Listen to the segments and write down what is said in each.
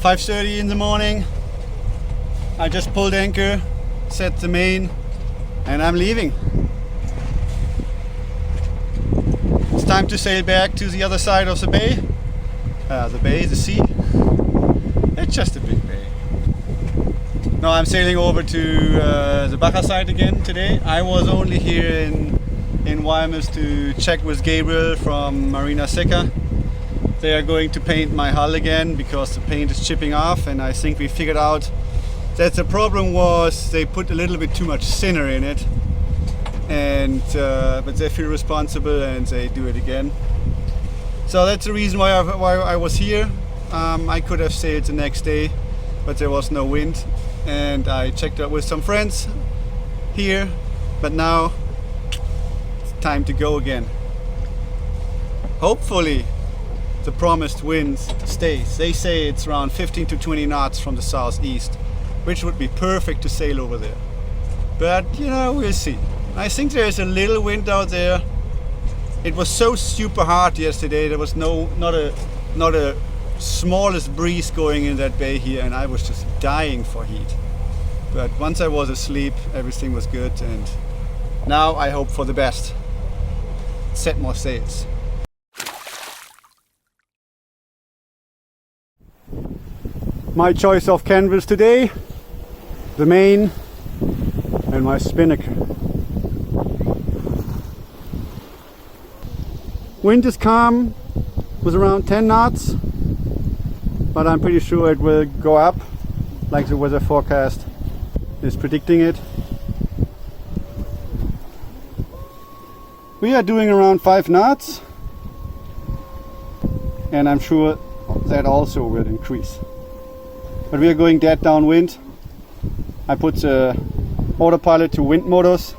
5:30 in the morning. I just pulled anchor, set the main, and I'm leaving. It's time to sail back to the other side of the bay. The sea. It's just a big bay. Now I'm sailing over to the Bahia side again today. I was only here in Guaymas to check with Gabriel from Marina Seca. They are going to paint my hull again because the paint is chipping off, and I think we figured out that the problem was they put a little bit too much thinner in it, and but they feel responsible and they do it again. So that's the reason why I was here. I could have sailed the next day, but there was no wind, and I checked out with some friends here, but now it's time to go again. Hopefully the promised wind stays. They say it's around 15 to 20 knots from the southeast, which would be perfect to sail over there. But you know, we'll see. I think there's a little wind out there. It was so super hot yesterday. There was not a smallest breeze going in that bay here, and I was just dying for heat. But once I was asleep, everything was good, and now I hope for the best. Set more sails. My choice of canvas today, the main and my spinnaker. Wind is calm, was around 10 knots, but I'm pretty sure it will go up, like the weather forecast is predicting it. We are doing around 5 knots, and I'm sure that also will increase. But we are going dead downwind. I put the autopilot to wind modus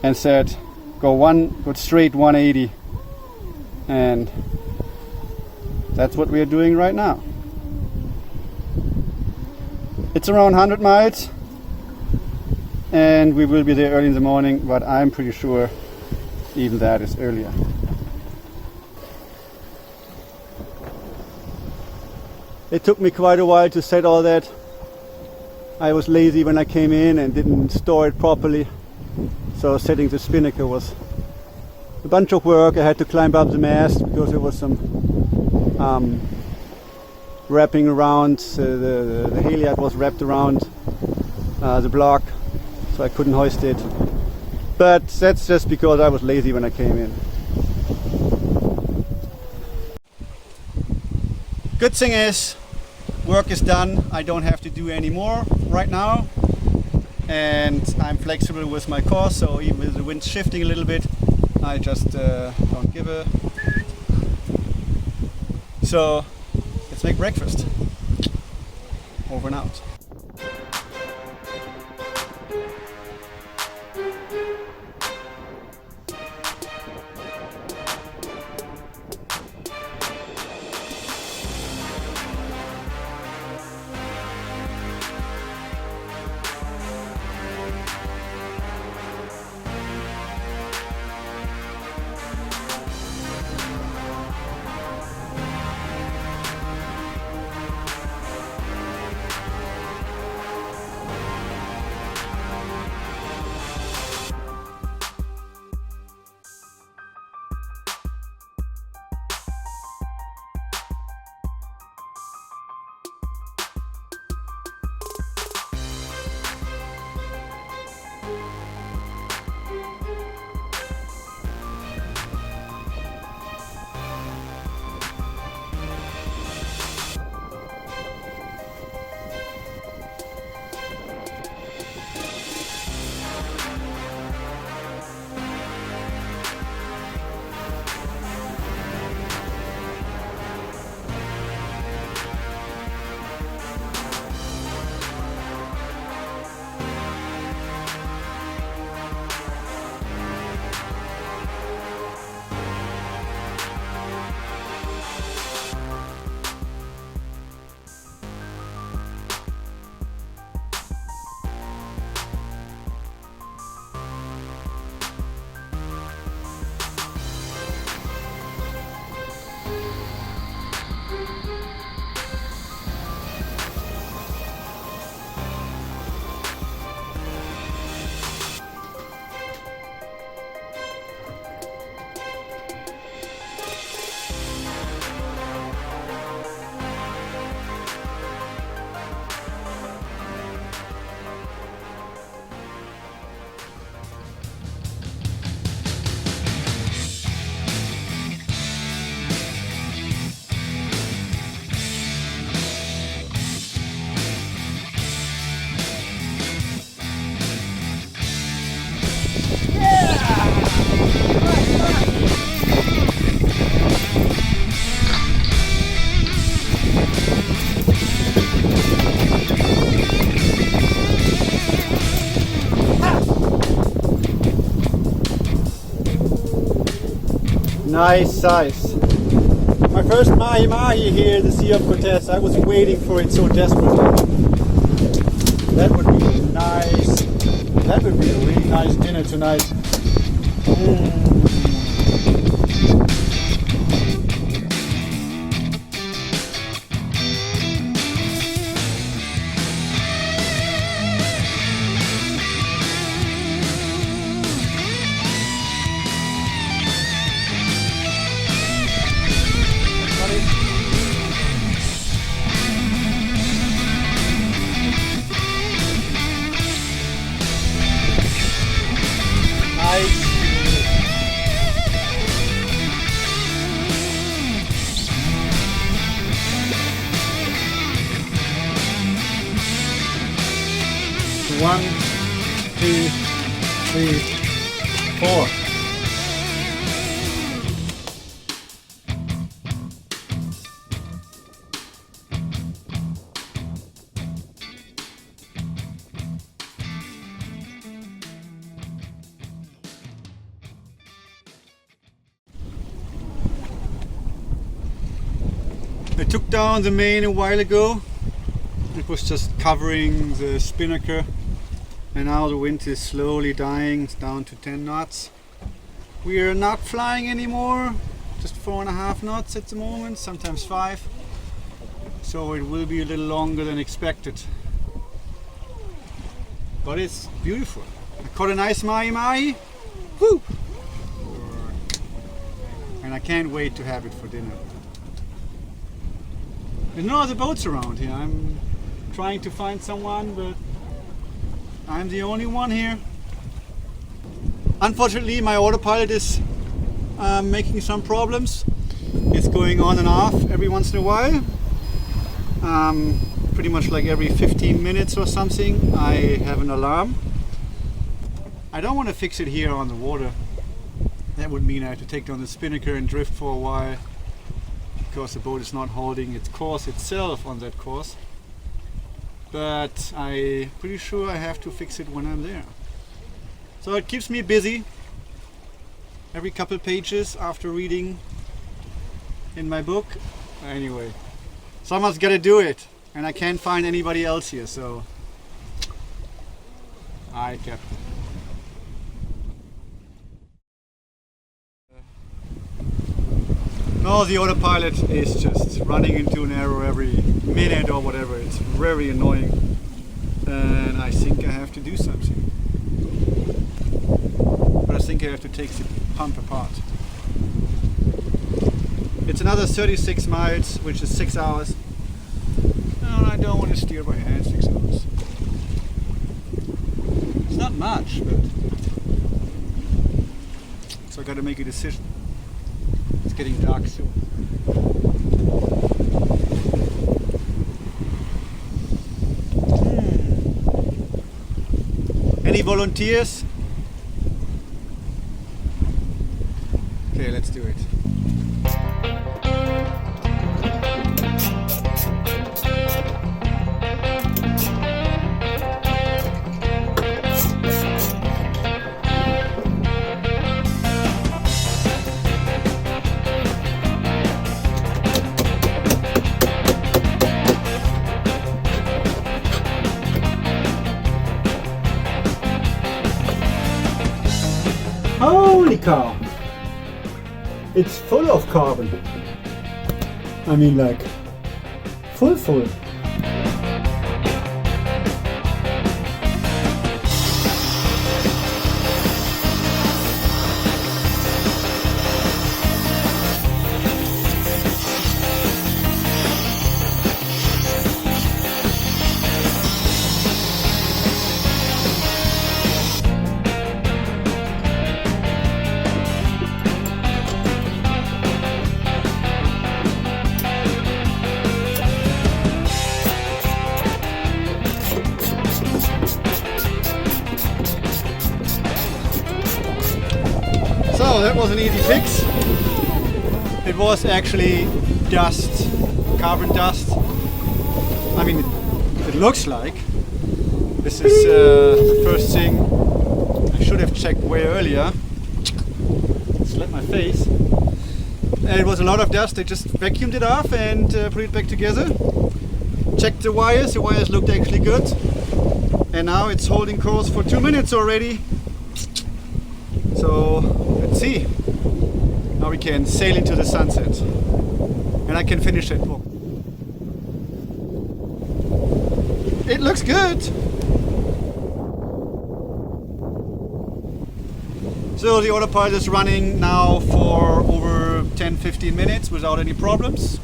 and said go straight 180, and that's what we are doing right now. It's around 100 miles and we will be there early in the morning, but I'm pretty sure even that is earlier. It took me quite a while to set all that. I was lazy when I came in and didn't store it properly, so setting the spinnaker was a bunch of work. I had to climb up the mast because there was some wrapping around, the halyard was wrapped around the block, so I couldn't hoist it. But that's just because I was lazy when I came in. Good thing is, work is done. I don't have to do any more right now, and I'm flexible with my course, so even with the wind shifting a little bit, I just don't give a. So let's make breakfast. Over and out. Nice size. My first mahi here in the Sea of Cortez. I was waiting for it so desperately. That would be nice. That would be a really nice dinner tonight. One, two, three, four. I took down the main a while ago. It was just covering the spinnaker, and now the wind is slowly dying. It's down to 10 knots. We are not flying anymore, just 4.5 knots at the moment, sometimes 5. So it will be a little longer than expected. But it's beautiful. I caught a nice mahi. Woo! And I can't wait to have it for dinner. There's no other boats around here. I'm trying to find someone, but I'm the only one here. Unfortunately, my autopilot is making some problems. It's going on and off every once in a while. Pretty much like every 15 minutes or something, I have an alarm. I don't want to fix it here on the water. That would mean I have to take down the spinnaker and drift for a while, because the boat is not holding its course itself on that course. But I'm pretty sure I have to fix it when I'm there. So it keeps me busy every couple pages after reading in my book. Anyway, someone's got to do it, and I can't find anybody else here, so I kept it. No, the autopilot is just running into an error every minute or whatever. It's very annoying, and I think I have to do something. But I think I have to take the pump apart. It's another 36 miles, which is 6 hours. And I don't want to steer by hand 6 hours. It's not much, but so I got to make a decision. It's getting dark soon. Any volunteers? Okay, let's do it. Holy cow! It's full of carbon. I mean, like, full. So that was an easy fix. It was actually dust, carbon dust. I mean, it looks like. This is the first thing I should have checked way earlier. Slap my face. It was a lot of dust. They just vacuumed it off and put it back together. Checked the wires looked actually good. And now it's holding course for 2 minutes already. So let's see. Now we can sail into the sunset. And I can finish that walk. It looks good. So the autopilot is running now for over 10-15 minutes without any problems.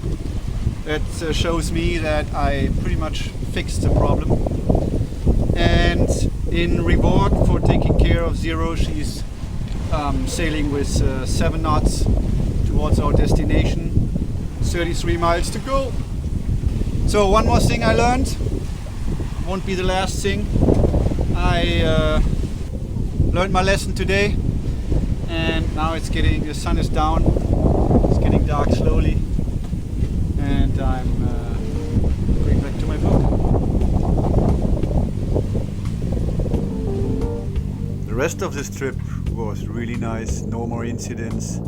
That shows me that I pretty much fixed the problem. And in reward for taking care of Zero, she's sailing with 7 knots towards our destination. 33 miles to go. So one more thing I learned, won't be the last thing. I learned my lesson today, and now it's getting, the sun is down, it's getting dark slowly, and I'm going back to my boat. The rest of this trip was really nice, no more incidents.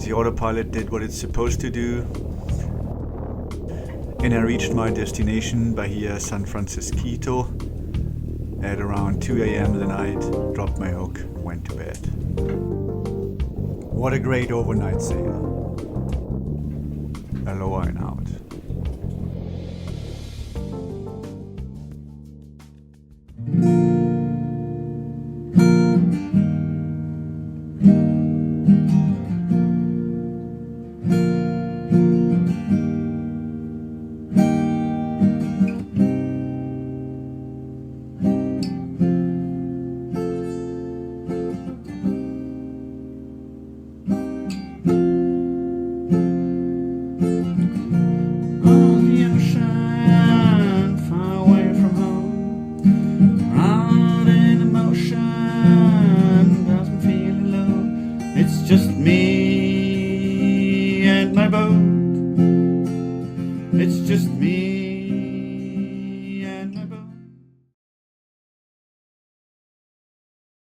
The autopilot did what it's supposed to do, and I reached my destination, Bahia San Franzisquito, at around 2 a.m. the night, dropped my hook, went to bed. What a great overnight sail. Aloha and out. Just me and my boat. It's just me